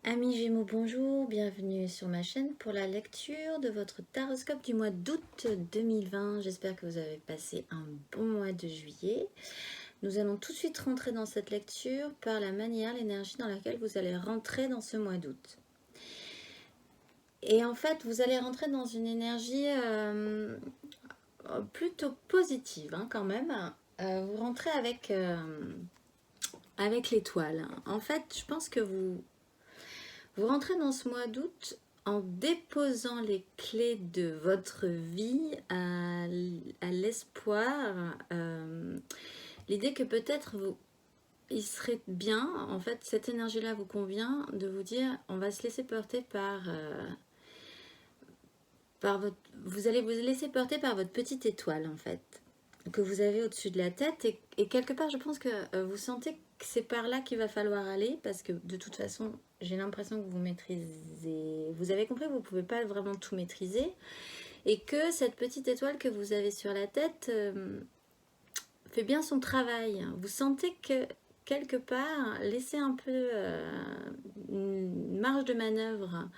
Amis Gémeaux, bonjour, bienvenue sur ma chaîne pour la lecture de votre taroscope du mois d'août 2020. J'espère que vous avez passé un bon mois de juillet. Nous allons tout de suite rentrer dans cette lecture par la manière, l'énergie dans laquelle vous allez rentrer dans ce mois d'août. Et en fait, vous allez rentrer dans une énergie plutôt positive quand même. Vous rentrez avec l'étoile. En fait, je pense que vous rentrez dans ce mois d'août en déposant les clés de votre vie à l'espoir. L'idée que peut-être il serait bien, en fait, cette énergie-là vous convient, de vous dire, on va se laisser porter vous allez vous laisser porter par votre petite étoile, en fait, que vous avez au-dessus de la tête. Et quelque part, je pense que vous sentez que c'est par là qu'il va falloir aller, parce que de toute façon, j'ai l'impression que vous maîtrisez. Vous avez compris que vous ne pouvez pas vraiment tout maîtriser. Et que cette petite étoile que vous avez sur la tête fait bien son travail. Vous sentez que quelque part, laisser un peu une marge de manœuvre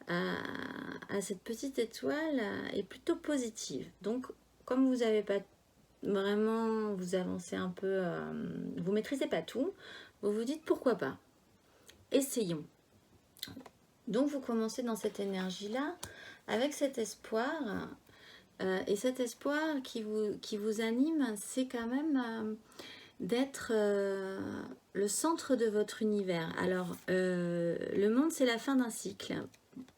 à cette petite étoile est plutôt positive. Donc, comme vous n'avez pas vraiment, vous avancez un peu, vous maîtrisez pas tout, vous vous dites pourquoi pas, essayons. Donc, vous commencez dans cette énergie-là, avec cet espoir, et cet espoir qui vous anime, c'est quand même d'être le centre de votre univers. Alors, le monde, c'est la fin d'un cycle.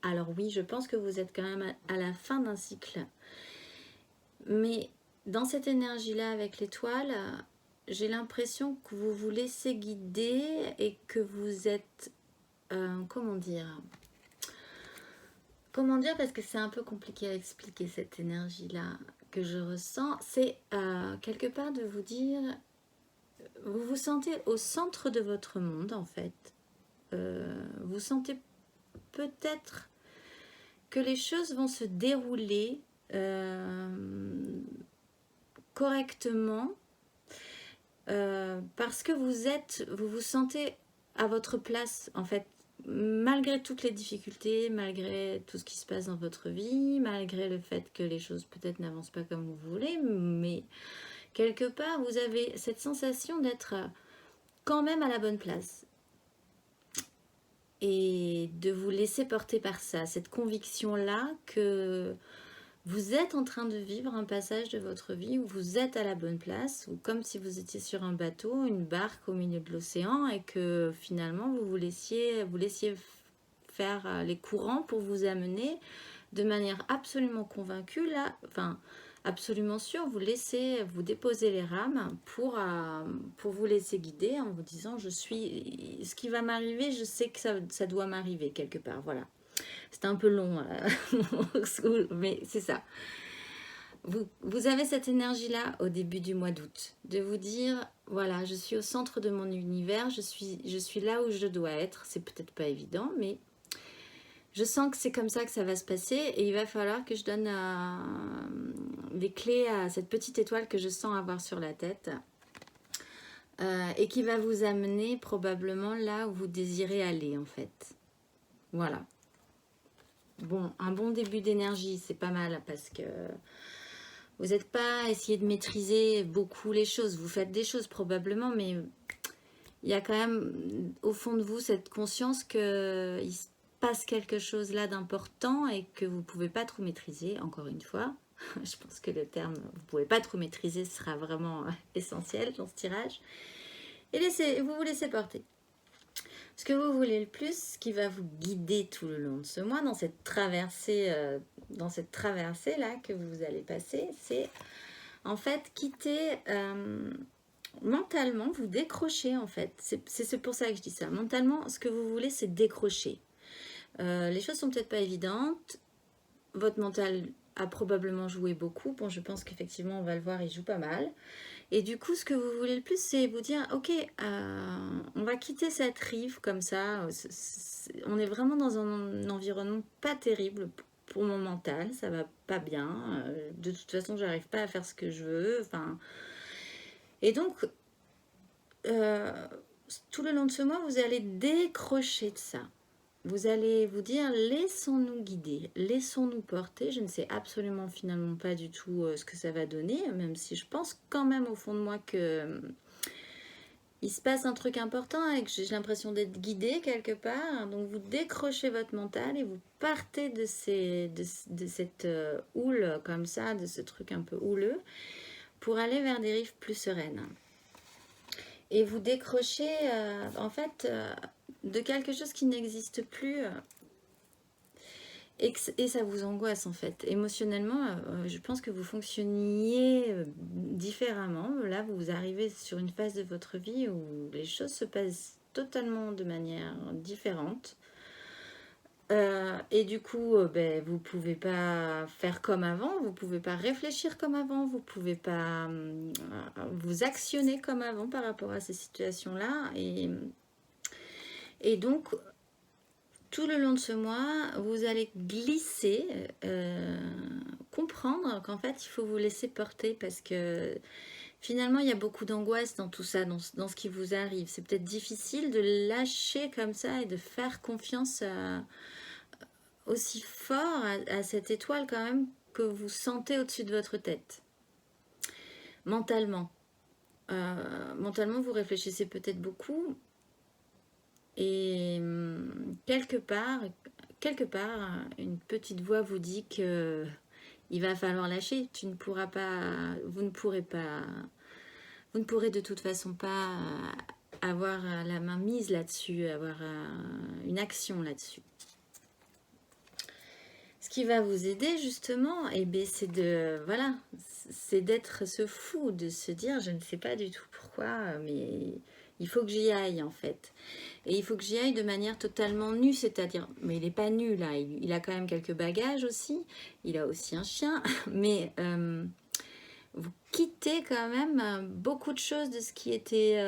Alors oui, je pense que vous êtes quand même à la fin d'un cycle. Mais dans cette énergie-là avec l'étoile, j'ai l'impression que vous vous laissez guider et que vous êtes... comment dire, parce que c'est un peu compliqué à expliquer cette énergie-là que je ressens. C'est quelque part de vous dire... Vous vous sentez au centre de votre monde, en fait. Vous sentez peut-être que les choses vont se dérouler correctement parce que vous vous sentez à votre place, en fait, malgré toutes les difficultés, malgré tout ce qui se passe dans votre vie, malgré le fait que les choses peut-être n'avancent pas comme vous voulez, mais quelque part, vous avez cette sensation d'être quand même à la bonne place. Et de vous laisser porter par ça, cette conviction-là que vous êtes en train de vivre un passage de votre vie où vous êtes à la bonne place, ou comme si vous étiez sur un bateau, une barque au milieu de l'océan, et que finalement vous laissiez faire les courants pour vous amener de manière absolument convaincue, là, enfin absolument sûre, vous déposez les rames pour vous laisser guider en vous disant ce qui va m'arriver, je sais que ça doit m'arriver quelque part, voilà. C'était un peu long, mais c'est ça. Vous avez cette énergie-là au début du mois d'août, de vous dire, voilà, je suis au centre de mon univers, je suis là où je dois être. C'est peut-être pas évident, mais je sens que c'est comme ça que ça va se passer et il va falloir que je donne les clés à cette petite étoile que je sens avoir sur la tête et qui va vous amener probablement là où vous désirez aller, en fait. Voilà. Bon, un bon début d'énergie, c'est pas mal parce que vous n'êtes pas à essayer de maîtriser beaucoup les choses. Vous faites des choses probablement, mais il y a quand même au fond de vous cette conscience qu'il se passe quelque chose là d'important et que vous ne pouvez pas trop maîtriser, encore une fois. Je pense que le terme « vous ne pouvez pas trop maîtriser » sera vraiment essentiel dans ce tirage. Et vous vous laissez porter. Ce que vous voulez le plus, ce qui va vous guider tout le long de ce mois, dans cette traversée là que vous allez passer, c'est en fait quitter mentalement, vous décrocher en fait. C'est pour ça que je dis ça. Mentalement, ce que vous voulez, c'est décrocher. Les choses sont peut-être pas évidentes. Votre mental a probablement joué beaucoup. Bon, je pense qu'effectivement, on va le voir, il joue pas mal. Et du coup, ce que vous voulez le plus, c'est vous dire, ok, on va quitter cette rive comme ça. On est vraiment dans un environnement pas terrible pour mon mental. Ça va pas bien. De toute façon, j'arrive pas à faire ce que je veux. Enfin, et donc, tout le long de ce mois, vous allez décrocher de ça. vous allez vous dire, laissons-nous guider, laissons-nous porter. Je ne sais absolument finalement pas du tout ce que ça va donner, même si je pense quand même au fond de moi que il se passe un truc important et que j'ai l'impression d'être guidée quelque part. Donc vous décrochez votre mental et vous partez de cette houle comme ça, de ce truc un peu houleux, pour aller vers des rives plus sereines. Et vous décrochez en fait de quelque chose qui n'existe plus et ça vous angoisse en fait. Émotionnellement, je pense que vous fonctionniez différemment. Là, vous arrivez sur une phase de votre vie où les choses se passent totalement de manière différente. Et du coup, ben, vous pouvez pas faire comme avant, vous pouvez pas réfléchir comme avant, vous pouvez pas vous actionner comme avant par rapport à ces situations-là. Et donc, tout le long de ce mois, vous allez glisser, comprendre qu'en fait, il faut vous laisser porter parce que finalement, il y a beaucoup d'angoisse dans tout ça, dans ce qui vous arrive. C'est peut-être difficile de lâcher comme ça et de faire confiance aussi fort à cette étoile quand même que vous sentez au-dessus de votre tête. Mentalement. Mentalement, vous réfléchissez peut-être beaucoup et quelque part, une petite voix vous dit que il va falloir lâcher. Tu ne pourras pas, vous ne pourrez pas, vous ne pourrez de toute façon pas avoir la main mise là-dessus, avoir une action là-dessus. Ce qui va vous aider justement, eh bien, c'est de, voilà, c'est d'être ce fou, de se dire, je ne sais pas du tout pourquoi, mais il faut que j'y aille en fait. Et il faut que j'y aille de manière totalement nue, c'est-à-dire, mais il n'est pas nu là, il a quand même quelques bagages aussi, il a aussi un chien, mais vous quittez quand même beaucoup de choses de ce qui était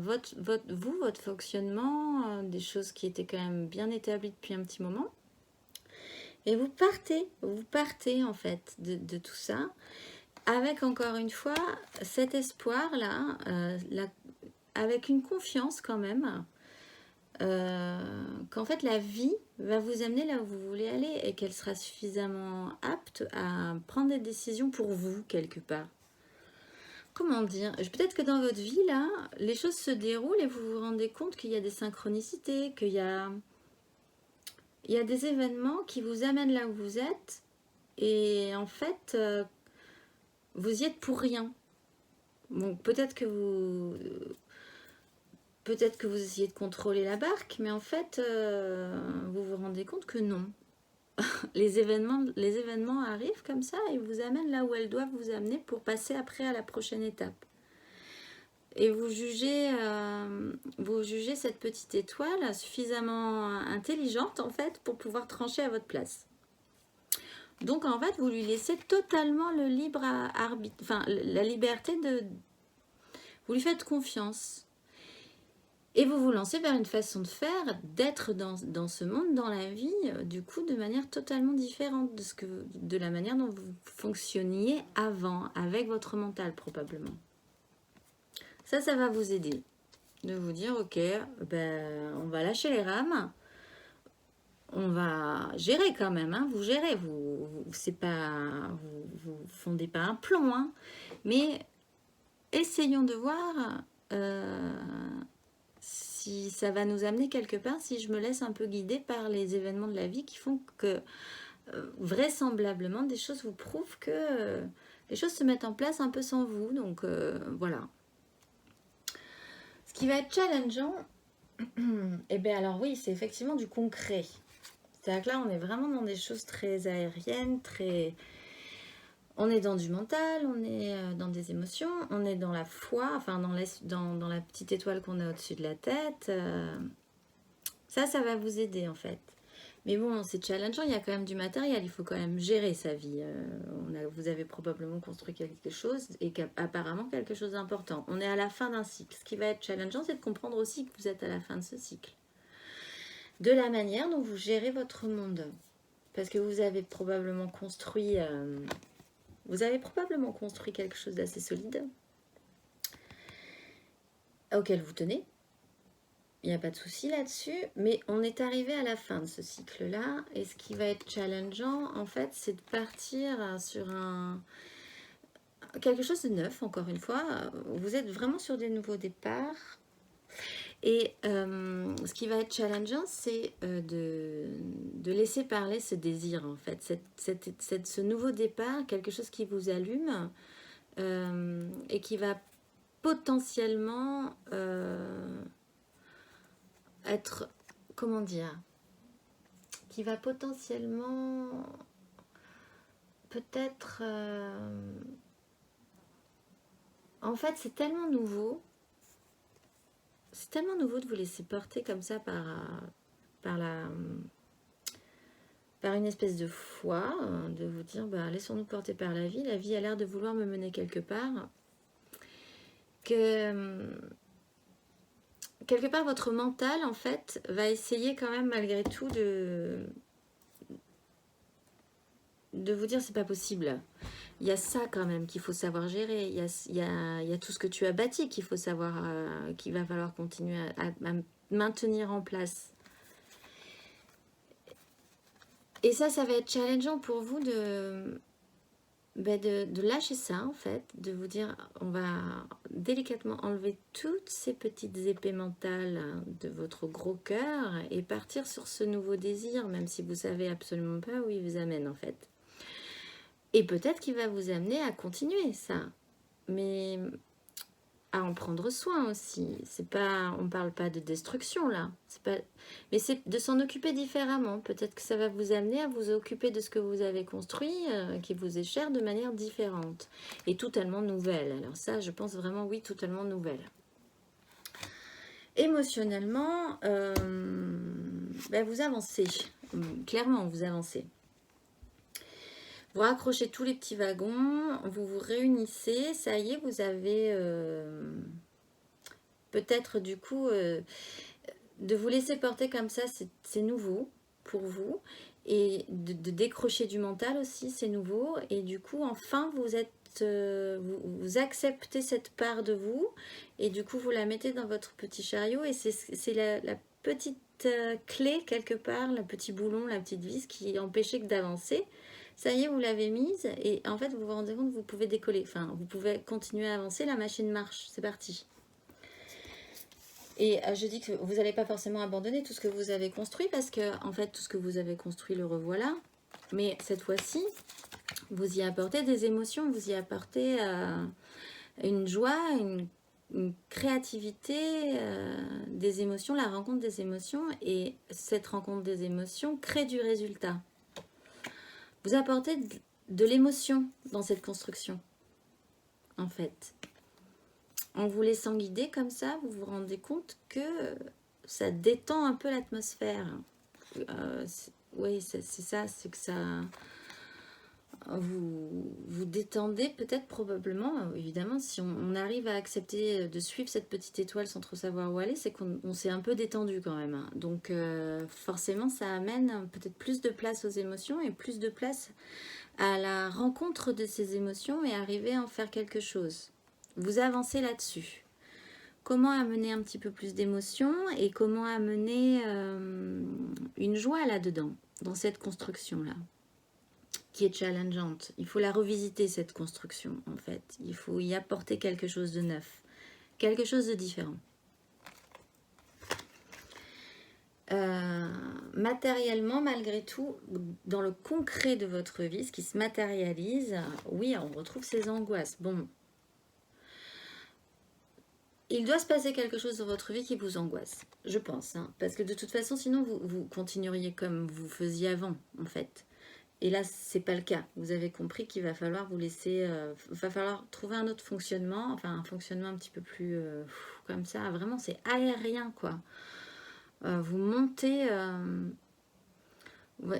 votre fonctionnement, des choses qui étaient quand même bien établies depuis un petit moment. Et vous partez en fait de tout ça, avec encore une fois cet espoir-là, avec une confiance quand même, qu'en fait la vie va vous amener là où vous voulez aller et qu'elle sera suffisamment apte à prendre des décisions pour vous quelque part. Comment dire? Peut-être que dans votre vie là, les choses se déroulent et vous vous rendez compte qu'il y a des synchronicités, qu'il y a des événements qui vous amènent là où vous êtes et en fait, vous y êtes pour rien. Bon, peut-être que vous essayez de contrôler la barque, mais en fait, vous vous rendez compte que non. Les événements arrivent comme ça et vous amènent là où elles doivent vous amener pour passer après à la prochaine étape. Et vous jugez cette petite étoile suffisamment intelligente en fait pour pouvoir trancher à votre place. Donc en fait, vous lui laissez totalement le libre arbitre, enfin la liberté de... Vous lui faites confiance. Et vous vous lancez vers une façon de faire, d'être dans ce monde, dans la vie, du coup, de manière totalement différente de la manière dont vous fonctionniez avant, avec votre mental probablement. Ça va vous aider. De vous dire, ok, ben, on va lâcher les rames. On va gérer quand même, hein, vous gérez, vous fondez pas un plomb, hein, mais essayons de voir si ça va nous amener quelque part, si je me laisse un peu guider par les événements de la vie qui font que vraisemblablement des choses vous prouvent que les choses se mettent en place un peu sans vous, donc voilà. Ce qui va être challengeant, et bien alors oui, c'est effectivement du concret. C'est-à-dire que là, on est vraiment dans des choses très aériennes, très... On est dans du mental, on est dans des émotions, on est dans la foi, enfin dans la petite étoile qu'on a au-dessus de la tête. Ça va vous aider en fait. Mais bon, c'est challengeant, il y a quand même du matériel, il faut quand même gérer sa vie. Vous avez probablement construit quelque chose et apparemment quelque chose d'important. On est à la fin d'un cycle. Ce qui va être challengeant, c'est de comprendre aussi que vous êtes à la fin de ce cycle. De la manière dont vous gérez votre monde. Parce que vous avez probablement construit quelque chose d'assez solide auquel vous tenez. Il n'y a pas de souci là-dessus, mais on est arrivé à la fin de ce cycle-là, et ce qui va être challengeant, en fait, c'est de partir sur quelque chose de neuf, encore une fois. Vous êtes vraiment sur des nouveaux départs, et ce qui va être challengeant, c'est de laisser parler ce désir, en fait, ce nouveau départ, quelque chose qui vous allume, et qui va potentiellement être, comment dire, qui va potentiellement peut-être en fait c'est tellement nouveau de vous laisser porter comme ça par une espèce de foi, de vous dire bah, laissons-nous porter par la vie a l'air de vouloir me mener quelque part, que quelque part votre mental en fait va essayer quand même malgré tout de vous dire c'est pas possible. Il y a ça quand même qu'il faut savoir gérer. Il y a tout ce que tu as bâti qu'il faut savoir, qu'il va falloir continuer à maintenir en place. Et ça va être challengeant pour vous de lâcher ça en fait, de vous dire on va délicatement enlever toutes ces petites épées mentales de votre gros cœur et partir sur ce nouveau désir, même si vous savez absolument pas où il vous amène en fait. Et peut-être qu'il va vous amener à continuer ça, mais à en prendre soin aussi. C'est pas, on parle pas de destruction là, c'est pas, mais c'est de s'en occuper différemment. Peut-être que ça va vous amener à vous occuper de ce que vous avez construit, qui vous est cher, de manière différente et totalement nouvelle. Alors ça, je pense vraiment oui, totalement nouvelle. Émotionnellement, vous avancez, clairement vous avancez. Vous raccrochez tous les petits wagons, vous vous réunissez, ça y est, vous avez peut-être du coup de vous laisser porter comme ça, c'est nouveau pour vous, et de décrocher du mental aussi, c'est nouveau, et du coup enfin vous êtes vous acceptez cette part de vous, et du coup vous la mettez dans votre petit chariot, et c'est la petite clé quelque part, le petit boulon, la petite vis qui empêchait que d'avancer. Ça y est, vous l'avez mise et en fait, vous vous rendez compte que vous pouvez décoller. Enfin, vous pouvez continuer à avancer, la machine marche, c'est parti. Et je dis que vous n'allez pas forcément abandonner tout ce que vous avez construit parce que, en fait, tout ce que vous avez construit, le revoilà. Mais cette fois-ci, vous y apportez des émotions, vous y apportez une joie, une créativité, des émotions, la rencontre des émotions. Et cette rencontre des émotions crée du résultat. Vous apportez de l'émotion dans cette construction, en fait. En vous laissant guider comme ça, vous vous rendez compte que ça détend un peu l'atmosphère. Oui, c'est ça, c'est que ça... Vous détendez peut-être, probablement, évidemment, si on arrive à accepter de suivre cette petite étoile sans trop savoir où aller, c'est qu'on s'est un peu détendu quand même. Donc forcément, ça amène peut-être plus de place aux émotions et plus de place à la rencontre de ces émotions et arriver à en faire quelque chose. Vous avancez là-dessus. Comment amener un petit peu plus d'émotion et comment amener une joie là-dedans, dans cette construction-là, qui est challengeante. Il faut la revisiter, cette construction, en fait. Il faut y apporter quelque chose de neuf, quelque chose de différent. Matériellement, malgré tout, dans le concret de votre vie, ce qui se matérialise, oui, on retrouve ces angoisses. Bon, il doit se passer quelque chose dans votre vie qui vous angoisse, je pense, hein, parce que de toute façon, sinon, vous continueriez comme vous faisiez avant, en fait. Et là, c'est pas le cas. Vous avez compris qu'il va falloir vous laisser... va falloir trouver un autre fonctionnement, enfin un fonctionnement un petit peu plus comme ça. Vraiment, c'est aérien, quoi. Vous montez... vous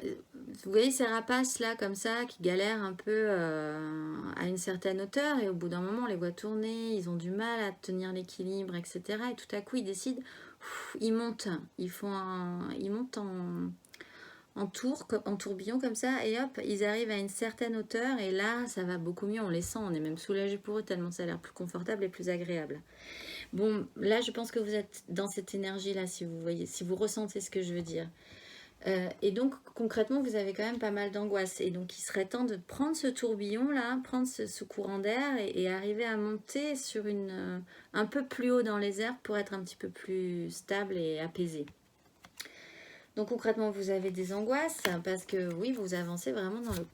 voyez ces rapaces là, comme ça, qui galèrent un peu à une certaine hauteur, et au bout d'un moment, on les voit tourner, ils ont du mal à tenir l'équilibre, etc. Et tout à coup, ils décident, ils montent. Ils montent en tourbillon comme ça, et hop, ils arrivent à une certaine hauteur, et là, ça va beaucoup mieux, on les sent, on est même soulagé pour eux, tellement ça a l'air plus confortable et plus agréable. Bon, là, je pense que vous êtes dans cette énergie-là, si vous voyez, si vous ressentez ce que je veux dire. Et donc, concrètement, vous avez quand même pas mal d'angoisse. Et donc, il serait temps de prendre ce tourbillon-là, prendre ce courant d'air et arriver à monter sur un peu plus haut dans les airs pour être un petit peu plus stable et apaisé. Donc, concrètement, vous avez des angoisses parce que, oui, vous avancez vraiment dans le...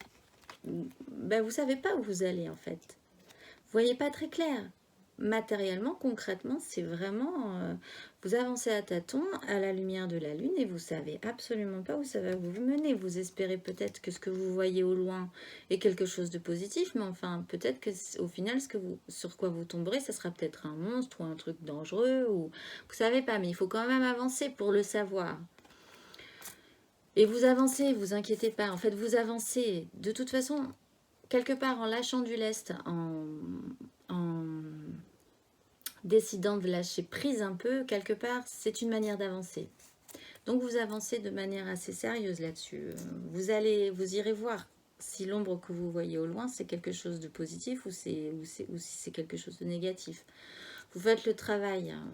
Ben, vous savez pas où vous allez, en fait. Vous voyez pas très clair. Matériellement, concrètement, c'est vraiment... vous avancez à tâtons à la lumière de la lune et vous savez absolument pas où ça va vous mener. Vous espérez peut-être que ce que vous voyez au loin est quelque chose de positif, mais enfin, peut-être que au final, sur quoi vous tomberez, ça sera peut-être un monstre ou un truc dangereux, ou vous savez pas, mais il faut quand même avancer pour le savoir. Et vous avancez, vous inquiétez pas. En fait, vous avancez. De toute façon, quelque part en lâchant du lest, en décidant de lâcher prise un peu, quelque part, c'est une manière d'avancer. Donc vous avancez de manière assez sérieuse là-dessus. Vous irez voir si l'ombre que vous voyez au loin, c'est quelque chose de positif ou si c'est quelque chose de négatif. Vous faites le travail, hein,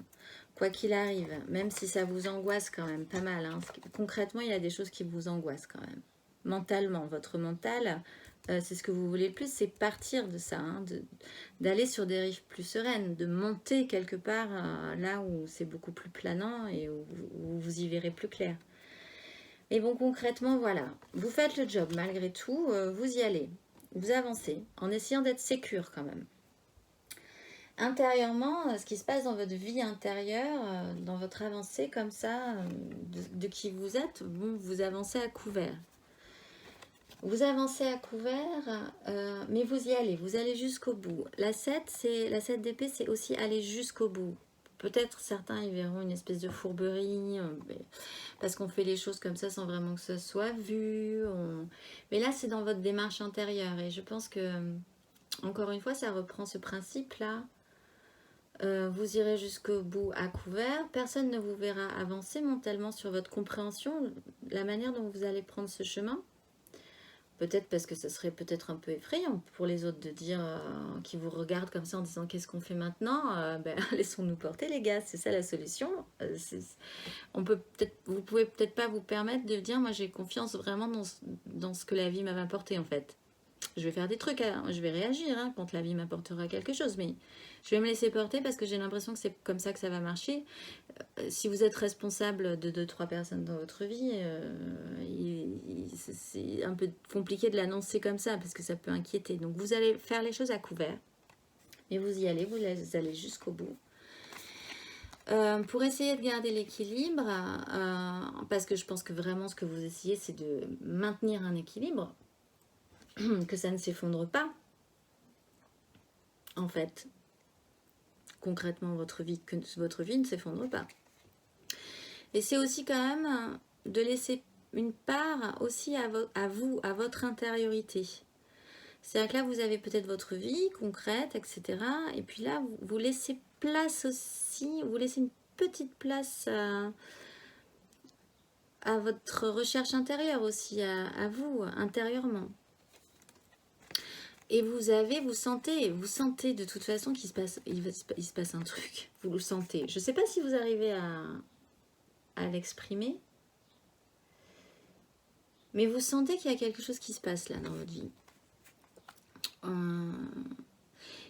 quoi qu'il arrive, même si ça vous angoisse quand même pas mal. Hein. Concrètement, il y a des choses qui vous angoissent quand même. Mentalement, votre mental, c'est ce que vous voulez le plus, c'est partir de ça, hein, d'aller sur des rives plus sereines, de monter quelque part là où c'est beaucoup plus planant et où vous y verrez plus clair. Mais bon, concrètement, voilà, vous faites le job malgré tout, vous y allez, vous avancez, en essayant d'être sécure quand même. Intérieurement, ce qui se passe dans votre vie intérieure, dans votre avancée comme ça, de qui vous êtes, bon, vous avancez à couvert. Vous avancez à couvert, mais vous y allez, vous allez jusqu'au bout. La 7 d'épée, c'est aussi aller jusqu'au bout. Peut-être certains y verront une espèce de fourberie, parce qu'on fait les choses comme ça sans vraiment que ce soit vu. Mais là, c'est dans votre démarche intérieure. Et je pense que, encore une fois, ça reprend ce principe-là. Vous irez jusqu'au bout à couvert. Personne ne vous verra avancer mentalement sur votre compréhension, la manière dont vous allez prendre ce chemin. Peut-être parce que ça serait peut-être un peu effrayant pour les autres de dire, qui vous regardent comme ça en disant qu'est-ce qu'on fait maintenant, laissons-nous porter les gars, c'est ça la solution. Vous pouvez peut-être pas vous permettre de dire moi j'ai confiance vraiment dans ce que la vie m'a apporté en fait. Je vais faire des trucs, hein, je vais réagir quand la vie m'apportera quelque chose, mais je vais me laisser porter parce que j'ai l'impression que c'est comme ça que ça va marcher. Si vous êtes responsable de 2-3 personnes dans votre vie, c'est un peu compliqué de l'annoncer comme ça parce que ça peut inquiéter. Donc vous allez faire les choses à couvert, mais vous y allez, vous allez jusqu'au bout. Pour essayer de garder l'équilibre, parce que je pense que vraiment ce que vous essayez, c'est de maintenir un équilibre, que ça ne s'effondre pas, en fait. Concrètement, que votre vie ne s'effondre pas. Et c'est aussi quand même de laisser une part aussi à vous, à votre intériorité. C'est-à-dire que là, vous avez peut-être votre vie concrète, etc. Et puis là, vous laissez place aussi, vous laissez une petite place à votre recherche intérieure aussi, à vous, intérieurement. Et vous sentez de toute façon qu'il se passe un truc. Vous le sentez. Je ne sais pas si vous arrivez à l'exprimer. Mais vous sentez qu'il y a quelque chose qui se passe là dans votre vie.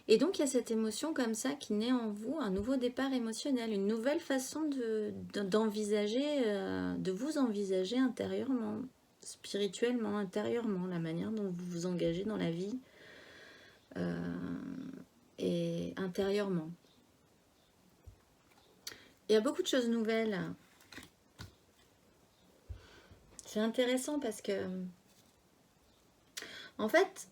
Et donc il y a cette émotion comme ça qui naît en vous, un nouveau départ émotionnel, une nouvelle façon d'envisager, de vous envisager intérieurement, spirituellement, intérieurement, la manière dont vous vous engagez dans la vie et intérieurement. Il y a beaucoup de choses nouvelles. C'est intéressant parce que, en fait,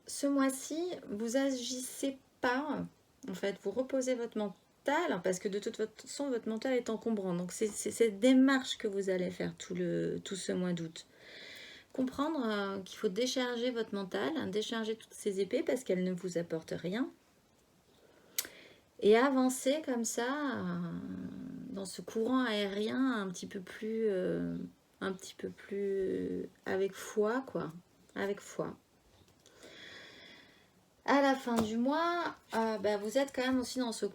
ce mois-ci, vous agissez pas. En fait, vous reposez votre mental parce que de toute façon, votre mental est encombrant. Donc, c'est cette démarche que vous allez faire tout ce mois d'août. Comprendre qu'il faut décharger votre mental, décharger toutes ces épées parce qu'elles ne vous apportent rien. Et avancer comme ça dans ce courant aérien un petit peu plus avec foi, quoi. Avec foi. À la fin du mois, bah, vous êtes quand même aussi dans ce...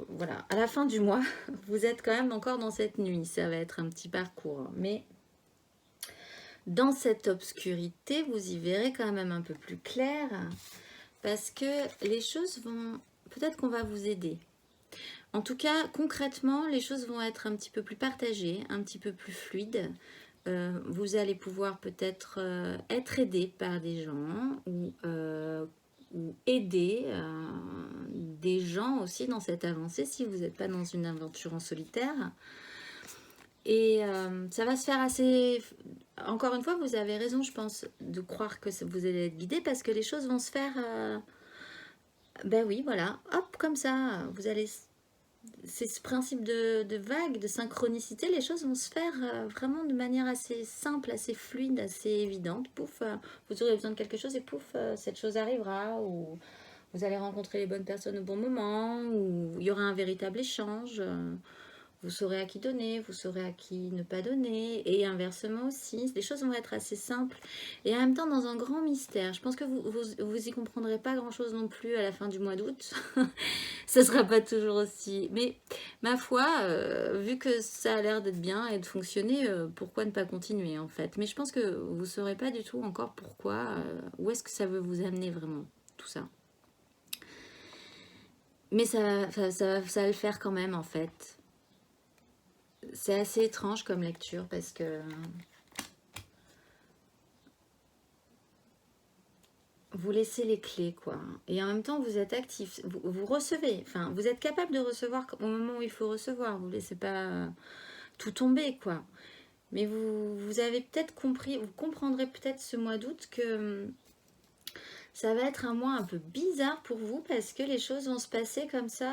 voilà, à la fin du mois, vous êtes quand même encore dans cette nuit. Ça va être un petit parcours. Mais dans cette obscurité, vous y verrez quand même un peu plus clair. Parce que les choses vont... Peut-être qu'on va vous aider. En tout cas, concrètement, les choses vont être un petit peu plus partagées, un petit peu plus fluides. Vous allez pouvoir peut-être être aidé par des gens ou aider des gens aussi dans cette avancée si vous n'êtes pas dans une aventure en solitaire. Et ça va se faire assez... Encore une fois, vous avez raison, je pense, de croire que vous allez être guidé parce que les choses vont se faire... ben oui, voilà, hop, comme ça, vous allez... C'est ce principe de vague, de synchronicité, les choses vont se faire vraiment de manière assez simple, assez fluide, assez évidente. Pouf, vous aurez besoin de quelque chose et pouf, cette chose arrivera. Ou vous allez rencontrer les bonnes personnes au bon moment, ou il y aura un véritable échange. Vous saurez à qui donner, vous saurez à qui ne pas donner, et inversement aussi. Les choses vont être assez simples et en même temps dans un grand mystère. Je pense que vous y comprendrez pas grand-chose non plus à la fin du mois d'août. Ce sera pas toujours aussi. Mais ma foi, vu que ça a l'air d'être bien et de fonctionner, pourquoi ne pas continuer en fait. Mais je pense que vous saurez pas du tout encore pourquoi, où est-ce que ça veut vous amener vraiment, tout ça. Mais ça va le faire quand même en fait. C'est assez étrange comme lecture parce que vous laissez les clés, quoi. Et en même temps, vous êtes actif. Vous recevez. Enfin, vous êtes capable de recevoir au moment où il faut recevoir. Vous ne laissez pas tout tomber, quoi. Mais vous avez peut-être compris, vous comprendrez peut-être ce mois d'août que ça va être un mois un peu bizarre pour vous parce que les choses vont se passer comme ça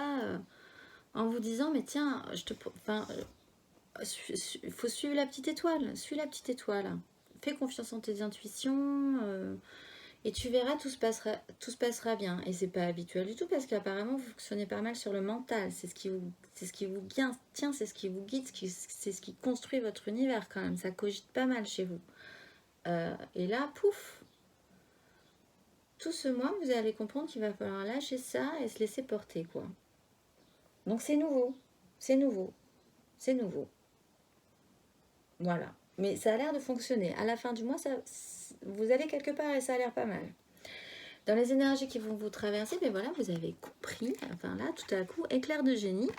en vous disant, mais tiens, enfin, il faut suivre la petite étoile. Suis la petite étoile. Fais confiance en tes intuitions. Et tu verras, tout se passera bien. Et c'est pas habituel du tout parce qu'apparemment, vous fonctionnez pas mal sur le mental. C'est ce qui vous tient, c'est ce qui vous guide, c'est ce qui construit votre univers quand même. Ça cogite pas mal chez vous. Et là, pouf, tout ce mois, vous allez comprendre qu'il va falloir lâcher ça et se laisser porter, quoi. Donc c'est nouveau, c'est nouveau, c'est nouveau. Voilà. Mais ça a l'air de fonctionner. À la fin du mois, vous allez quelque part et ça a l'air pas mal. Dans les énergies qui vont vous traverser, mais voilà, vous avez compris, enfin là, tout à coup, éclair de génie,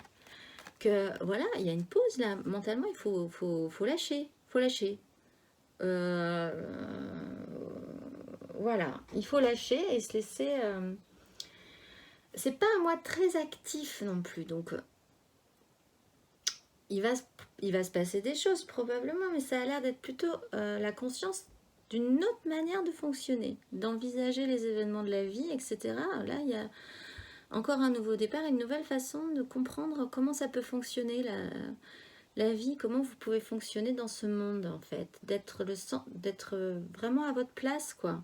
que voilà, il y a une pause là, mentalement, faut lâcher, faut lâcher. Euh, voilà, il faut lâcher et se laisser... c'est pas un mois très actif non plus, donc il va, il va se passer des choses probablement, mais ça a l'air d'être plutôt la conscience d'une autre manière de fonctionner, d'envisager les événements de la vie, etc. Là, il y a encore un nouveau départ, une nouvelle façon de comprendre comment ça peut fonctionner la vie, comment vous pouvez fonctionner dans ce monde en fait, d'être vraiment à votre place quoi,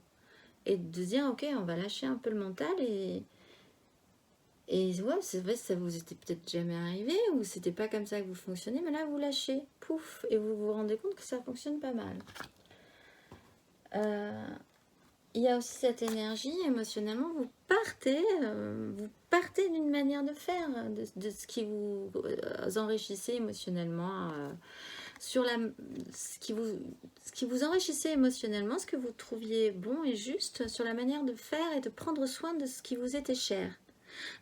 et de dire ok on va lâcher un peu le mental et ouais c'est vrai ça vous était peut-être jamais arrivé ou c'était pas comme ça que vous fonctionnez, mais là vous lâchez, pouf, et vous vous rendez compte que ça fonctionne pas mal. Il y a aussi cette énergie, émotionnellement, vous partez d'une manière de faire, de ce qui vous enrichissait émotionnellement, ce qui vous enrichissait émotionnellement, ce que vous trouviez bon et juste sur la manière de faire et de prendre soin de ce qui vous était cher.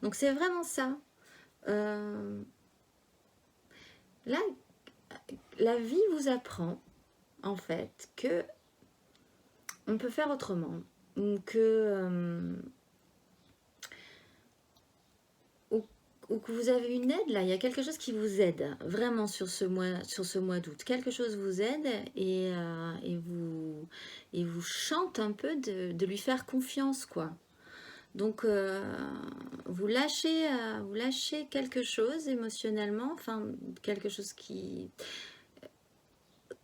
Donc c'est vraiment ça. Là, la vie vous apprend, en fait, que on peut faire autrement, que ou que vous avez une aide là, il y a quelque chose qui vous aide vraiment sur ce mois d'août. Quelque chose vous aide et vous chante un peu de lui faire confiance quoi. Donc vous lâchez quelque chose émotionnellement, enfin quelque chose qui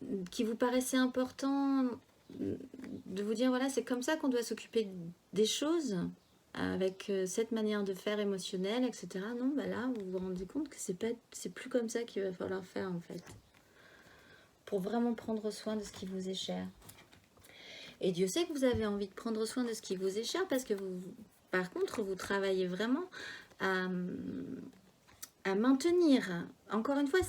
vous paraissait important de vous dire voilà c'est comme ça qu'on doit s'occuper des choses avec cette manière de faire émotionnelle, etc. Non, bah là, vous vous rendez compte que c'est plus comme ça qu'il va falloir faire, en fait. Pour vraiment prendre soin de ce qui vous est cher. Et Dieu sait que vous avez envie de prendre soin de ce qui vous est cher parce que Par contre, vous travaillez vraiment à, à maintenir. Encore une fois,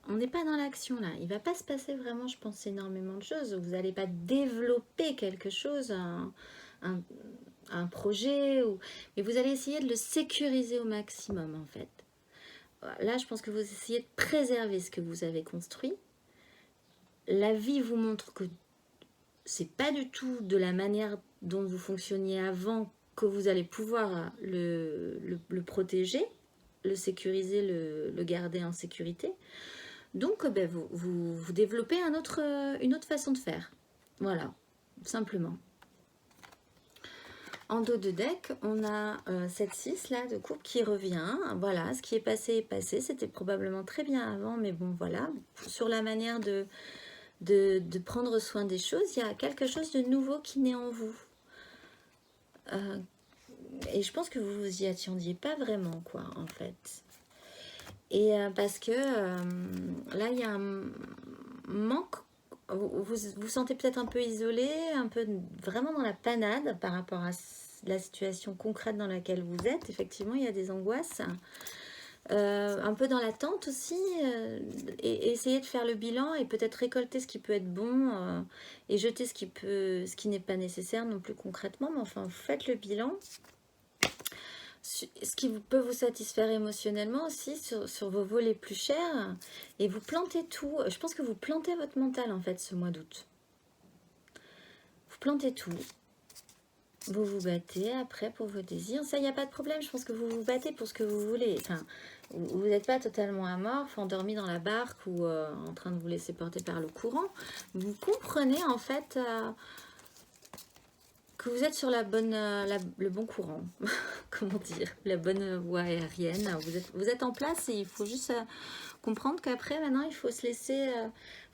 on n'est pas dans l'action là. Il ne va pas se passer vraiment, je pense, énormément de choses. Vous n'allez pas développer quelque chose, un, un projet, mais vous allez essayer de le sécuriser au maximum en fait. Là, je pense que vous essayez de préserver ce que vous avez construit. La vie vous montre que c'est pas du tout de la manière dont vous fonctionniez avant que vous allez pouvoir le protéger, le sécuriser, le garder en sécurité. Donc, ben, vous développez une autre façon de faire. Voilà, simplement. En dos de deck, on a cette 6 là de coupe qui revient. Voilà, ce qui est passé. C'était probablement très bien avant, mais bon, voilà. Sur la manière de prendre soin des choses, il y a quelque chose de nouveau qui naît en vous. Et je pense que vous vous y attendiez pas vraiment, quoi, en fait. Et parce que là, il y a un manque. Vous sentez peut-être un peu isolé, un peu vraiment dans la panade par rapport à la situation concrète dans laquelle vous êtes. Effectivement, il y a des angoisses. Un peu dans l'attente aussi, et essayer de faire le bilan et peut-être récolter ce qui peut être bon et jeter ce qui n'est pas nécessaire non plus concrètement. Mais enfin, vous faites le bilan. Ce qui peut vous satisfaire émotionnellement aussi sur vos volets plus chers, et vous plantez tout. Je pense que vous plantez votre mental en fait ce mois d'août. Vous plantez tout. Vous vous battez après pour vos désirs. Ça, il n'y a pas de problème. Je pense que vous vous battez pour ce que vous voulez. Enfin, vous n'êtes pas totalement amorphe, endormi dans la barque ou en train de vous laisser porter par le courant. Vous comprenez en fait que vous êtes sur le bon courant. Comment dire, la bonne voie aérienne. Vous êtes en place et il faut juste comprendre qu'après, maintenant, il faut se laisser...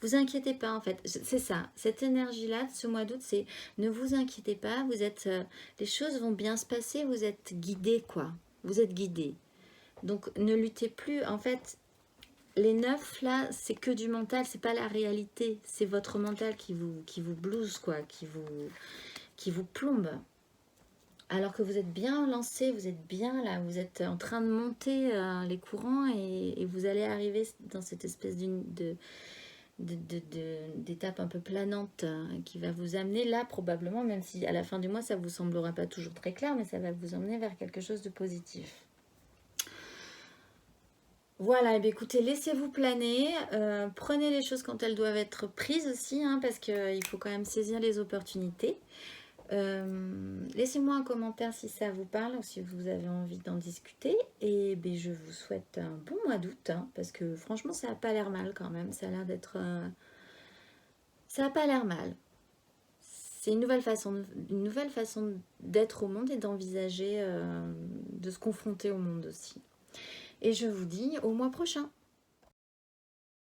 vous inquiétez pas, en fait. C'est ça. Cette énergie-là, de ce mois d'août, c'est ne vous inquiétez pas. Vous êtes... les choses vont bien se passer. Vous êtes guidé, quoi. Vous êtes guidé. Donc, ne luttez plus. En fait, les 9, là, c'est que du mental. C'est pas la réalité. C'est votre mental qui vous blouse, quoi. Qui vous plombe. Alors que vous êtes bien lancé, vous êtes bien là, vous êtes en train de monter les courants et vous allez arriver dans cette espèce d'étape un peu planante qui va vous amener là probablement, même si à la fin du mois ça vous semblera pas toujours très clair, mais ça va vous emmener vers quelque chose de positif. Voilà, et bien écoutez, laissez-vous planer, prenez les choses quand elles doivent être prises aussi, hein, parce qu'il faut quand même saisir les opportunités. Laissez-moi un commentaire si ça vous parle ou si vous avez envie d'en discuter. Et ben, je vous souhaite un bon mois d'août, hein, parce que franchement, ça n'a pas l'air mal quand même. Ça a l'air d'être... ça n'a pas l'air mal. C'est une nouvelle façon d'être au monde et d'envisager, de se confronter au monde aussi. Et je vous dis au mois prochain.